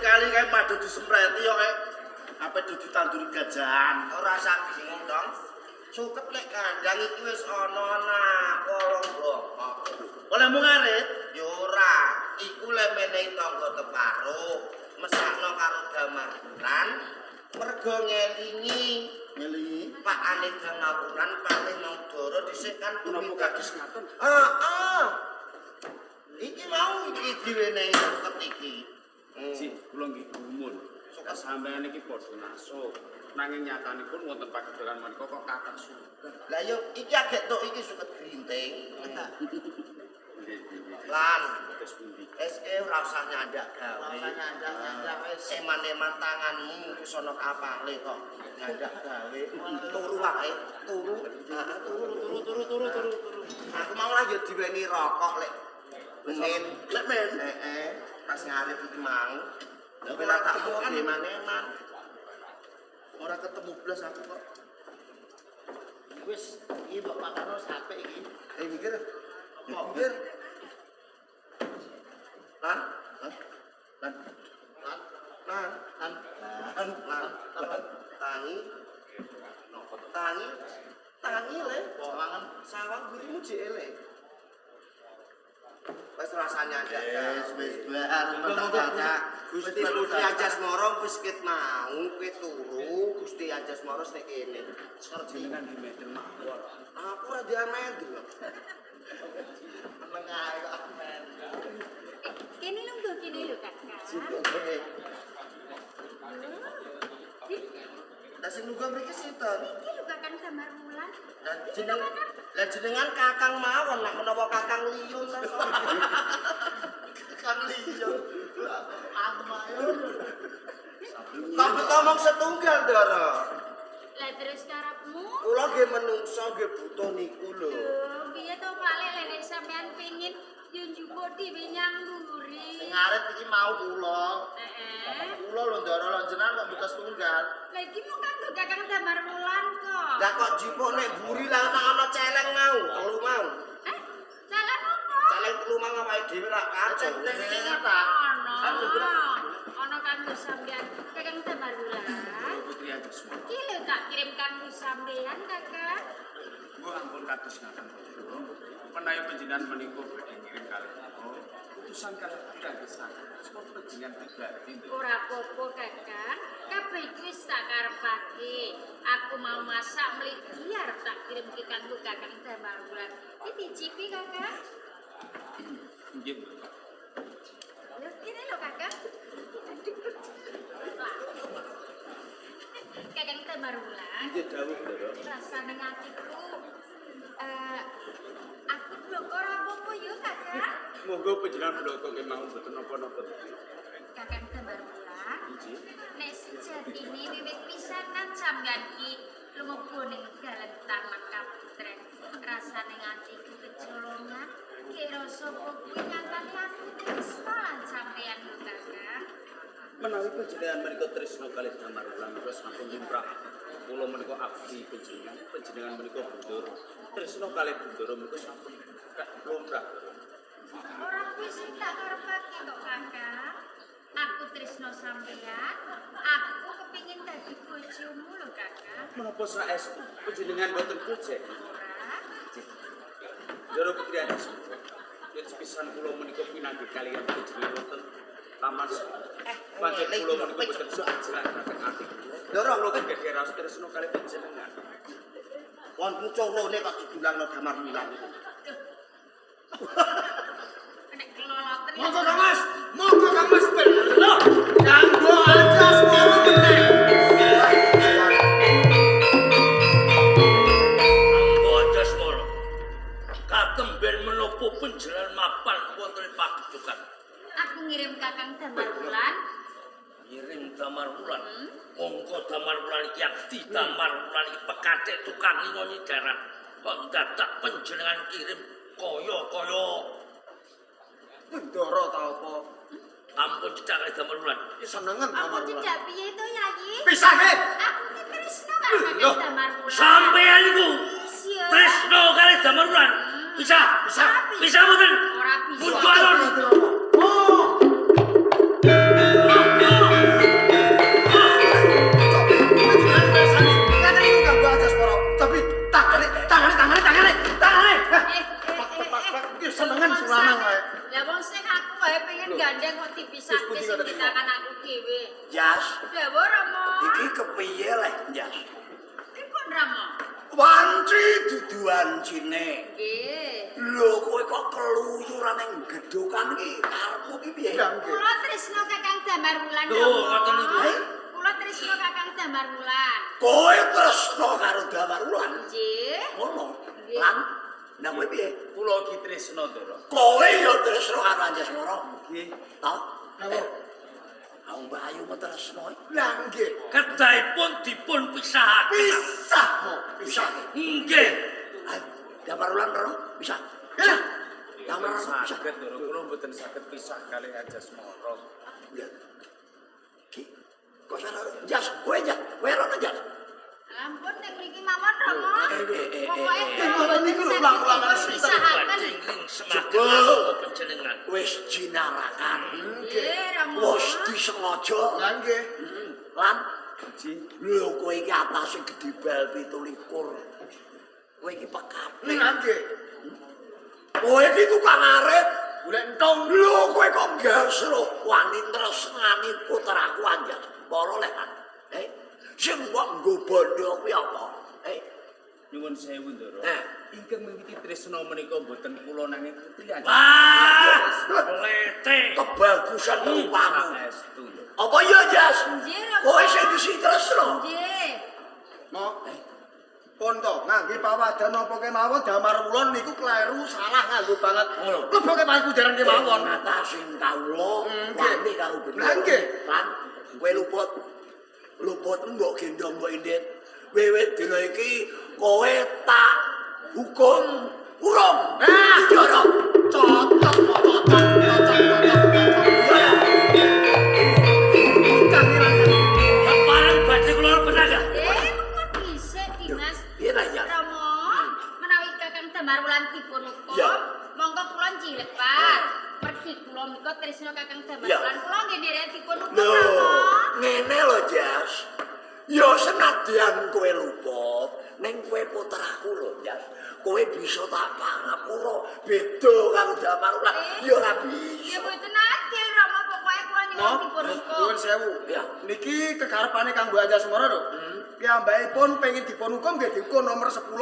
kali kae padha disempreti yo kae apa ditanduri gajahan. Ora sak bingung dong. Suket lek kandang iki wis ana nak kolong bokok. Oleh mung ngarit Yo ora, iku le menehi tangga teparo, mesakno karo damar bulan, mergo ngelingi pakane dangapuran paling nang dara dhisik kan menapa kadis ngaten. Iki mau iki diwenehi suket iki. Si kula nggih gumun. Suka sampeyan iki padha naso. Nanging nyatanipun wonten pagedaran menika kok kakak suket. Lah yo iki agek tok iki suket grinting. Lan Terus pundi? ora usah nyandak gawe. Wis eman-eman tanganmu wis ana kapale kok. Nyandak gawe. Turu wae, turu. Turu. Aku mau lah yo diweni rokok lek. Menit, Lek men pas ngarep iki mau. Ora tak kok eman-eman. ora ketemu blas aku kok. Wis iki mbok pakano sampe iki. Mikir. Mikir. Lan, tangi le, mangan sawang gurimu jek elek. Wis rasanya ndak. Wis bar. Gusti Anjasmara wis ket mau kowe turu, Gusti Anjasmara nek kene. Jenengan di meten mawon. Aku ora diamendel. Meneng ae kok amen. Kene lungguh kene lho Kakak. Lah sing lunga mriki sinten? Iki lho Kakang Damar Wulan. Lah jenengan kakang mawon nek menawa kakang liyo ta. Kakang liyo. Aku mayo. Tapi ngomong setunggal, Dara. Lah terus karepmu? Kula nggih menungso nggih butuh niku lho. Lho, piye to Pak Lek sampean pengin yo njupuk dhewe nyang mburi. Sing arep iki mau kula. Kula lho Ndara lan jenengan kok mbuka setunggal. Lah iki mau kanggo Kakang Damar Wulan kok. Lah kok jipuk nek buri lah ana celeng mau, telu mau. Salah opo? Celeng telu mau awake dhewe ra kacau. Ono kanggo sampean Kakang Damar Wulan. Putri Anjasmara. Iki lho tak kirim kanggo sampean Kakak. Mbok ampun kados ngaten. Menawi panjenengan menika badhe ngirim kalih kula, utusan kalih pirangesan. Sebab panjenengan pribadi. Ora apa-apa Kakang. Kabeh iki wis tak karepake. Aku mau masak mligi arep tak kirimke kanggo Kakang Damar Wulan. Iki dicipi Kakang. Nggih. Lho kene lho Kakang. Kakang Damar Wulan. Nggih dawuh, Ndara. Rasane atiku aku blokor apa-apa yo Kakang. Monggo panjenengan bloko kemawon mboten napa-napa. Kakang Damar Wulan. Nggih. Nek sejatine wiwit pisanan sampeyan iki lumebu ning dalan Taman Kaputren. Rasane atiku kecolongan. Kira sapa kuwi nyantani aku tresno lan sampeyan lho Kakang. Menawi panjenengan menika tresno kalih Damar Wulan kula sampun lumrah. Kula menika abdi panjenengan menika Bundur. Tresno kalih Bundur menika sampun lumrah. Ora kuwi sing tak karepake kok Kakang. Aku tresno sampeyan. Aku kepengin dadi bojomu lho Kakang. Menapa saestu panjenengan boten kujek? Ora. Ndara Putri Anjasmara. Yen sepisan kula menika pinanggih kaliyan panjenengan wonten taman. Pancen kula menika boten suajaran ati. Ndara Kula kenging raos tresno kalih panjenengan. Wong pucurone kok didulangno Damar Wulan. Nek keloloten. Monggo Kang Mas belo kanggo Anjasmara meneh. Anggo Anjasmara. Kagem ben menapa panjenengan mapan wonten pagedukan. Aku ngirim Kakang Damar Wulan. Ngirim Damar Wulan. Monggo Damar Wulan iki akti Damar Wulan iki pekatik tukang nyonyi darat. Kok dadak panjenengan kirim kaya-kaya Ndara ta apa? ampun cedak kali Damar Wulan. Senengen Apa Damar Wulan. tidak piye to Yayi? Pisah he. Aku ki tresno karo Kakang Damar Wulan. Sampeyan iku Iya. tresno kali Damar Wulan. Bisa mboten? Ora bisa. Muncul alon. Oh. gandeng kok dipisahke sing ditakan aku dhewe. Jas, Dawa Rama. iki kepiye leh, Jas? Pripun Rama? Wanci duduan cine. Nggih. Lho kowe kok keluyuran ning gedhokan iki karepmu iki piye? Kula tresna Kakang Damar Wulan. Lho, ngoten niku. Kula tresna Kakang Damar Wulan. Kowe tresno karo Damar Wulan. Nggih. Ngono. Nggih. Lan nang kowe piye? Kula iki tresno, Ndara. Kowe yo tresno karo Anjasmara. Nggih. Ta? Aku Mbak Ayu tresno. Lah nggih. Kedahipun dipun pisahaken. Bisa. Nggih. Ayo, Damar Wulan karo bisa. Bisa. Damar Wulan bisa. Saged, Ndara. Kula mboten saged pisah kalih Anjasmara. Ya. Ki, kok salah jas, kowe rono jas. Ampun nek mriki mawon Rama. Pokoke ngoten niku lho, ulang-ulangan pisahaken. Badingling semakin apa panjenengan. Wis jinarakan. Nggih Rama. Wis disengaja. Lah nggih. Lan lho kowe iki atase gedhe bal 17. Kowe iki pekat. Lah nggih. Kowe iki tukang arit. Golek entong. Lho kowe kok gasro wani tresnani putraku Anjas. Para lek kan. Sing kok nggo bondo kuwi apa? Nyuwun sewu, Ndara. Eh. Ingkang miwiti tresna menika mboten kula nanging putri Wah, lete. Kebagusan rupamu. Saestu, Ndara. Apa ya Jas? Nggih Rama. Kowe sing disi tresno. Nggih. Mo. Pun to, ngangge pawadan apa kemawon Damar Wulan niku kleru salah nganggo banget. Leboke pangku jaran kemawon. Mata sing kawula Nggih. wani karo bener. Lah nggih. Lan kowe luput. Luput mbok gendong mbok indit. Wiwit dina iki kowe tak hukum urung. Jorok. Cocok. Barang badhe kula penaga. Kok dhisik Dimas. Piye ta ya? Rama, menawi Kakang Damar Wulan dipun hukum, Ya. monggo kula njilet, Pak. Pergi kula menika tresna Kakang Damar Ya. Wulan, kula nggih nderek dipun hukum, Lho, Rama. ngene lho Jas. Ya senadyan kowe luput, ning kowe putraku lho Jas. Kowe bisa tak pangapura beda karo Damar Wulan. Ya ora Ya bisa. mboten adil, Rama, pokoke kula nyuwun Mo, dipun hukum. nyuwun sewu. Ya. Niki kekarepane kanggo Anjasmara lho. Piyambakipun pengin dipun hukum nggih dihukum nomor 10,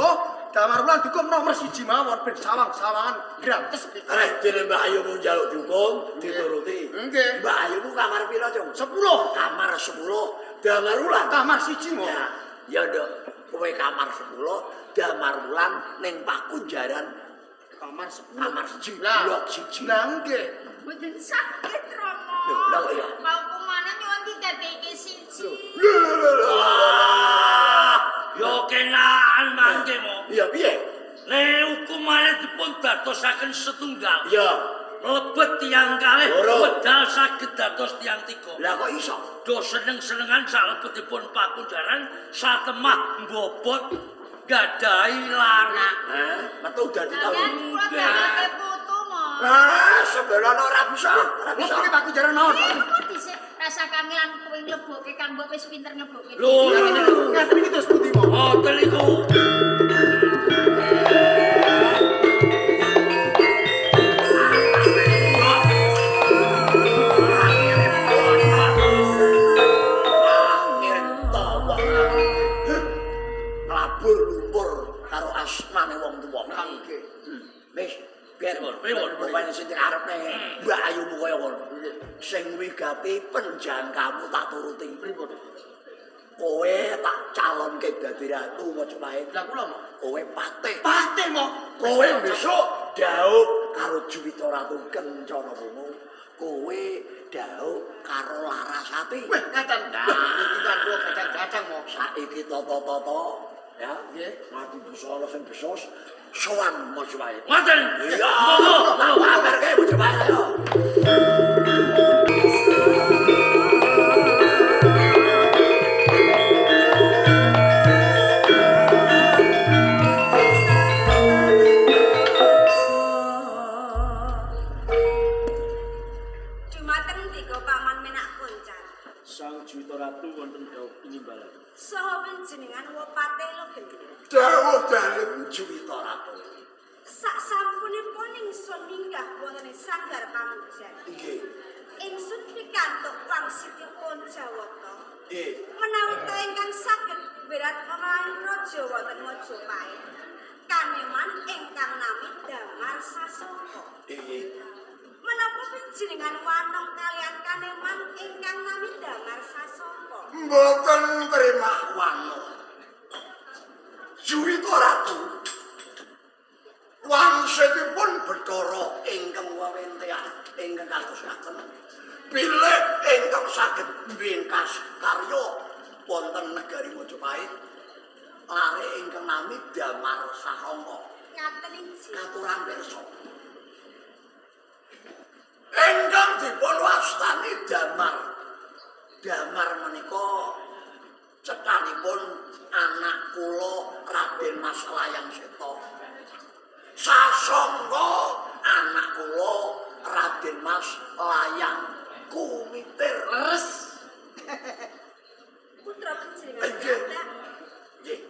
Damar Wulan dihukum nomor 1 mawon ben sawang-sawangan gratis. Dene Mbak Ayu mau njaluk dihukum, dituruti. Nggih. Mbak Ayu ku kamar pira, Cung? 10 Kamar 10, Damar Wulan. kamar 1 mo. Ya, ya nduk. Kowe kamar 10, Damar Wulan ning Pakunjaran Kamar 10. kamar 1, Lah, blok 1. lah nggih. Mboten sakit, Rama. Lho, lah kok ya? Mau kumane nyuwun didadekake siji. Wah, Yo kenaan mangke mo. iya piye? Nek hukumane dipun dadosaken setunggal. Ya, Lebet tiang kalih Loro. wedal saged dados tiang tiga. lah kok iso? Do seneng-senengan salebetipun Pakunjaran satemah mbobot gadahi lanak. Metu dadi Sampeyan tahu. kula ndadekake putu, Mo. Sebelah ora bisa, ora Lho bisa. iki Pak Jaran mawon. Kok dhisik rasa kangelan kowe nglebokke Kang Mbok wis pinter nglebokke. Lho, Ngaten iki terus pundi mo? ngoten niku. Labur lumpur karo asmane wong tuwa. Nggih. Wis, biar Pripun? pokoknya sing arepne Mbak Ayu kaya ngono. Sing wigati penjangkamu tak turuti. Pripun? Kowe tak calonke dadi ratu Majapahit. Lah kula mo. Kowe patih. Patih mo. Kowe besok daup karo Juwita Ratu Kencana Wungu. Kowe daup karo Larasati. Weh, ngaten. Niki kan kula gacang-gacang mo. Saiki tata-tata ya, Nggih. mati busana sing besos sowan Majapahit. Ngoten. Iya, Monggo. tak pamerke Majapahit ayo. Dumateng tiga paman menak koncan. Sang Juwita Ratu wonten dawuh penimbalan. Saha panjenengan wopate legeni. Dawuh dalem Juwita Ratu. Sak sampunipun ingsun minggah wonten ing sanggar pamujan. Nggih. Sitya Ponjawata. Eh, Menawi ta ingkang saged berat kemahan raja wonten Majapahit. Kaneman ingkang nami Damar Sasongko. Menapa panjenengan wanung kalian kaneman ingkang nami Damar Sasongko? mboten terima wanung. Juwita Ratu wangsetipun Bathara ingkang wawentehan ingkang kadosaken bilih ingkang saged mbingkas karya wonten negari Majapahit lare ingkang nami Damar Sasongko. Ngaten injih. Katuran pirsa ingkang dipun wastani Damar. Damar menika cethanipun anak kula Raden Mas Layang Seta. Sasongko anak kula Raden Mas Layang Kumitir. Leres. Putra panjenengan Nggih. kathah Nggih.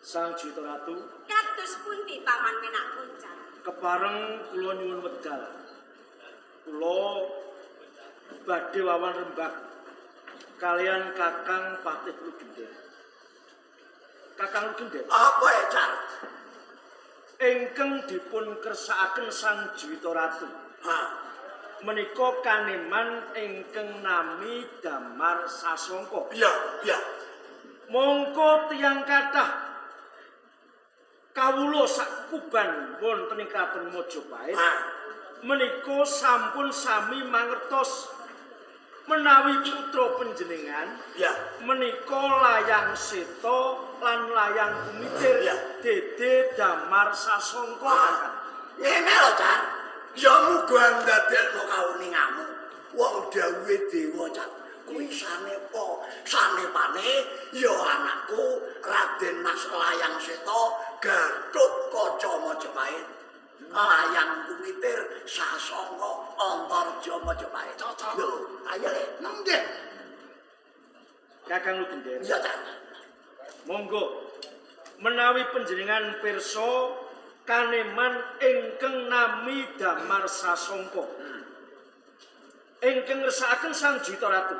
Sang Juwita Ratu kados pundi paman menak kuncan. kepareng kula nyuwun wedal. Kula badhe wawan rembag kalian Kakang Patih Lugender. Kakang Lugender Apa ya, Car? ingkang dipun kersakaken Sang Juwita Ratu menika kaneman ingkang nami Damar Sasongko. Iya, iya. Mongko tiyang kathah kawula sakuban wonten ing Kraton Majapahit menika sampun sami mangertos menawi putra panjenengan Iya. menika Layang Seta lan Layang Kumitir Ya. Dede Damar Sasongko. Ngene lho, Car. Ya muga ndadekno kauningamu. Wong dawuhe dewa, Car. Kuwi sanepane ya anakku Raden Mas Layang Seta Gatotkaca Majapahit. Layang Kumitir Sasongko Antarja Majapahit. Lho, ayo le. Nggih. Kakang Lugender. Iya, Car. Monggo menawi panjenengan pirsa kaneman ingkang nami Damar Sasongko ingkang ngersakaken Sang Juwita Ratu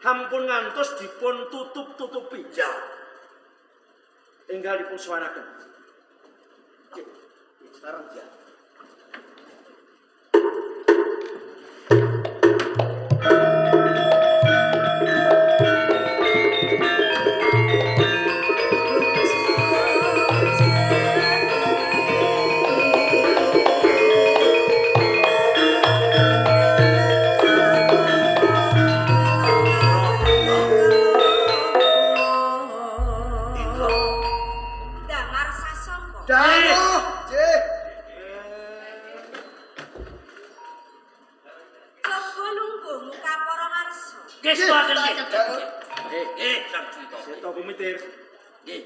hampun ngantos dipun tutup-tutupi Ya. enggal dipun suwanaken. Sekarang ya. Damar Sasongko. Dawuh, Cih. Coba lungguh muka para ngarsa. Kesuaken nggih. Sang Juwita. Seta Kumitir Nggih.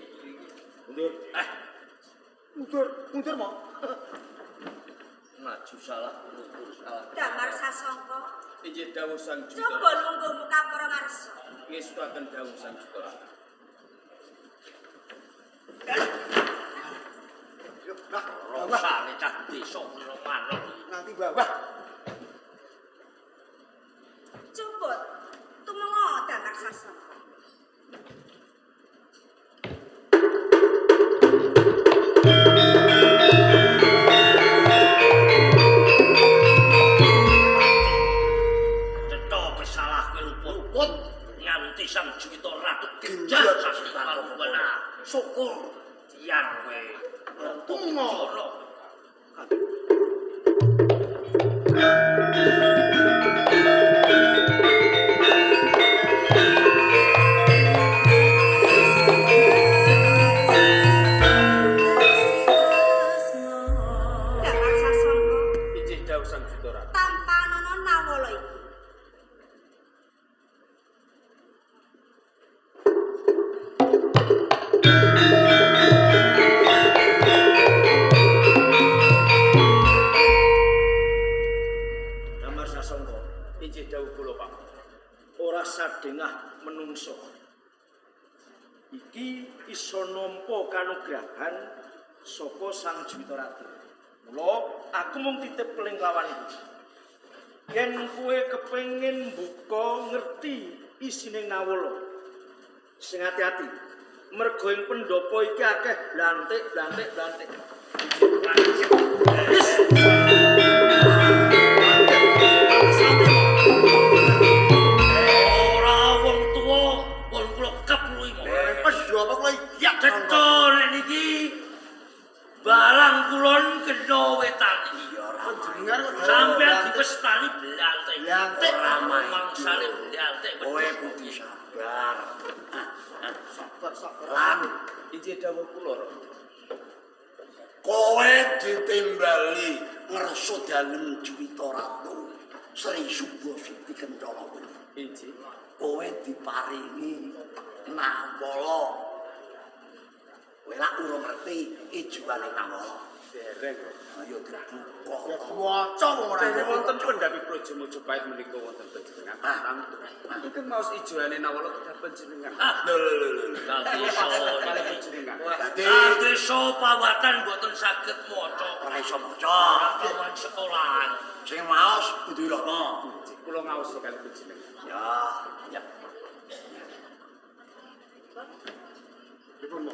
mundur. Mundur mau. Maju salah, mundur salah. Damar Sasongko. Injih dawuh Sang Juwita. Coba lungguh muka para ngarsa. Ngestuaken dawuh Sang Juwita Ratu. Rosane cah desa kira manut. Nanti bawah. Coba tumengo Damar Sasongko. Cetha kesalah kowe luput. Nganti Sang Juwita Ratu genjah Genjot sasi palungana. Syukur. Diar kowe. Tungo. Jono. Damar Sasongko. Injih dawuh Sang Juwita Ratu. Tanpa nono nawala iki. Damar Sasongko Injih dawuh kula, Pak. ora sadengah menungso. Iki iso nampa kanugrahan saka Sang Juwita Ratu. Mula aku mung titip keling lawan iki. yen kowe kepengin buka ngerti isine nawala. Sing hati-hati. Mergo ing pendopo iki akeh blantik. Ora wong tuwa, pun kula kepluwi mawon. Pendopo kula iya. Cetha nek niki balang kulon kena wetan iki. Panjenengan kok Sampeyan dipestani blantik. Blantik. Ora mangsane blantik. Kowe kudu sabar. sabar. Lan Injih dawuh kula. kowe ditimbali ngerso dalem Juwita Ratu Sri Subha Siti Kencana. Injih. Kowe diparingi nawala. Kowe lak urung ngerti ijuane nawala. Dereng. Ayo dibuka. Ya diwaca wong ora. Dene wonten pendhapi Praja Mojopahit menika wonten panjenengan. Ingkang maos ijoane nawala kedah panjenengan. Lho. Dadi Kalih panjenengan. Dadi desa pawatan mboten saged maca. ora iso maca. Ora kawan sekolahan. Sing maos kudu rono. Kula ngaos kalih panjenengan. Ya. Dipun mo.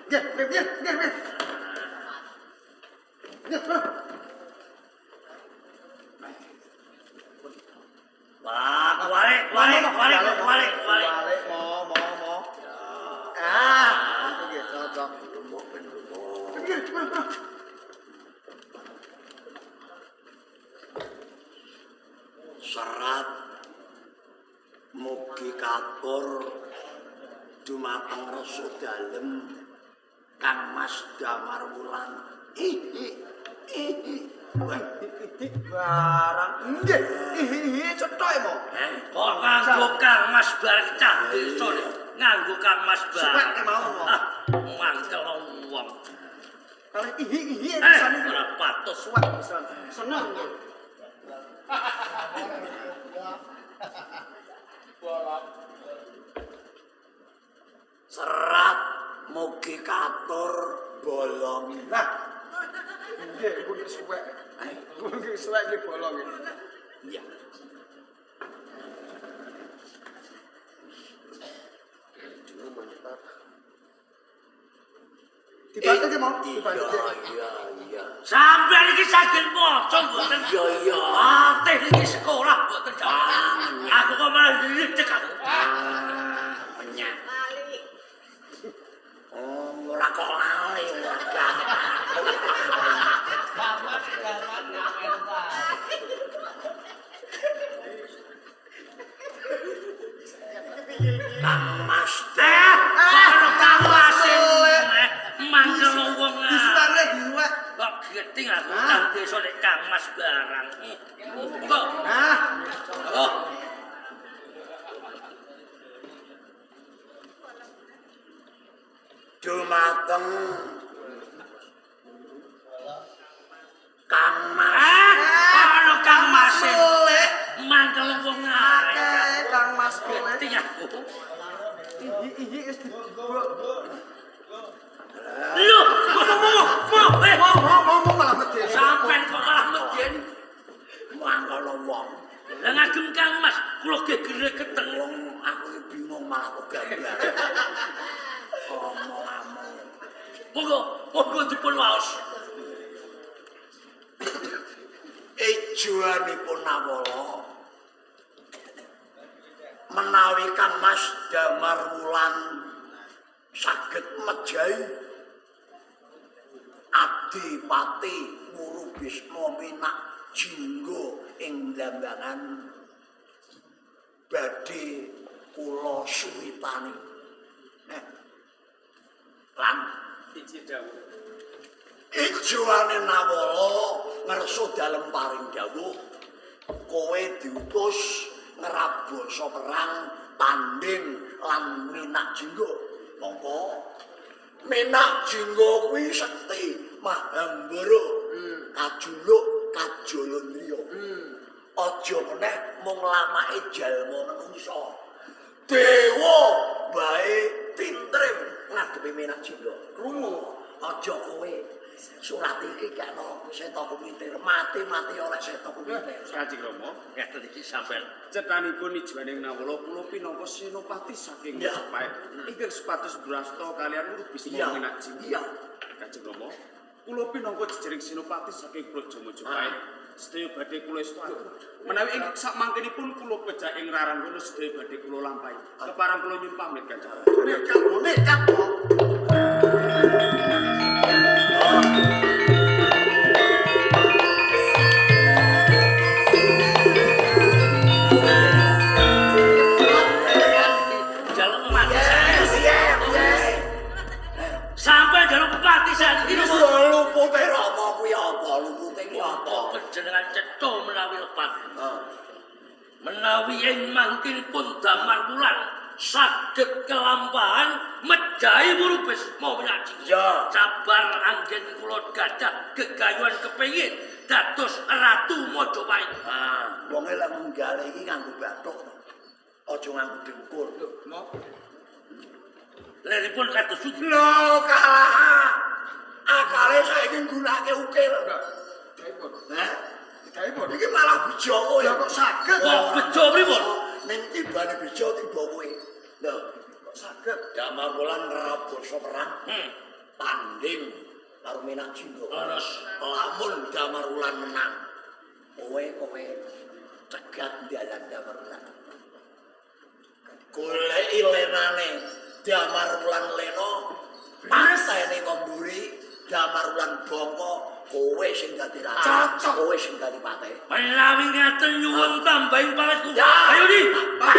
Nggih. Wah, balik. Balik mo. Ah, iki cocok. Serat mugi katur dumateng rasa dalem Kang Mas Damar Wulan. Barang. Nggih. Cetok mo. Kok nganggo Kang Mas bareng cah desa nganggo Kang Mas Suwek bareng. mau mo. Mangkel wong. Kalau pisan iki. Ora patut. Suwek pisan. Seneng. Serat mugi katur bolong. Nah. Nggih, kuwi suwek. Kuwi suwek iki bolong. Iya. Dibantu ki mau, dibantu. Iya. Sampeyan iki saged maca mboten? Iya. Ate iki sekolah mboten jaman. Aku kok malah dilecek aku. Penyak. Lali. Oh, ora kok lali ora. Kang Mas Ono Kang Mas. Mangkel wong. Disuwek diruwek. Kok geting aku nang desa nek Kang Mas barang. Kok Nah, oh dumateng Kang Mas. ono Kang Mas. Mangkel wong arek. Kang Mas Boleh. Geting aku. Iki wis dibuat. Lho, Mau malah medhe. sampean kok malah medhen. Mangkono wong. Lah ngagem Kang Mas, kula gegere keteng. Wong aku iki bingung malah kok gambar. Omong-omong. Monggo dipun waos. Ijoanipun nawala menawi Kang Mas Damar Wulan saged mejahi Adipati Wuru Bisma Minak Jingga ing Blambangan badhe kula suwitani. Lan Injih dawuh. ijoane nawala ngerso dalem paring dawuh kowe diutus ngrabosa perang tanding lan Minak Jingga. Mongko Minak Jingga kuwi sekti Mahambara kajuluk Kajalandriya. Aja meneh mung lamake jalma manungsa. Dewa bae tintrim ngadepi Minak Jingga. Krungu aja kowe surat iki kena Seta Kumitir mati-mati oleh Seta Kumitir. Kanjeng Rama, ngeten iki sampean. cetanipun Ijaning Nawala kula pinangka senopati saking Majapahit. Ingkang sepatus brasta kalian Guru Bisma Minaji. Iya. Kanjeng Rama, kula pinangka jejering senopati saking Praja Majapahit. Sedaya badhe kula estu. Menawi ing sakmangkenipun kula pejak ing Raranggono sedaya badhe kula lampahi. Keparang kula nyuwun pamit Kanjeng. Nekat kok. Jaluk mati sampai jaluk mati saiki Lupute Rama kuwi apa? Lupute ki apa? panjenengan cetha menawi lepat. Menawi ing mangkinipun Damar Wulan saged kelampahan mejahi Guru Bisma Minaji. Ya. Sabar anggen kula gadah gegayuhan kepengin dados Ratu Majapahit. Wonge lek munggale iki nganggo bathuk. Aja nganggo dengkul. Leripun kados suci. Lho kalah. Akale saiki nggunakake ukil. Hah? Daipun. Iki malah bejo kowe. Ya kok saged. Kok bejo pripun? Ning tibane bejo tiba kowe. Lho, Kok saged. Damar Wulan raboso perang. Tanding karo Minaji kok. Leres. Lamun Damar Wulan menang. Kowe cegat dalan Damar Wulan. Goleki lenane Damar Wulan leno. Pasene komburi Damar Wulan bongko. Kowe sing dadi raja, kowe sing dadi patih. Menawi ngaten nyuwun tambahing pawitku. Ya. Ayo di. Pak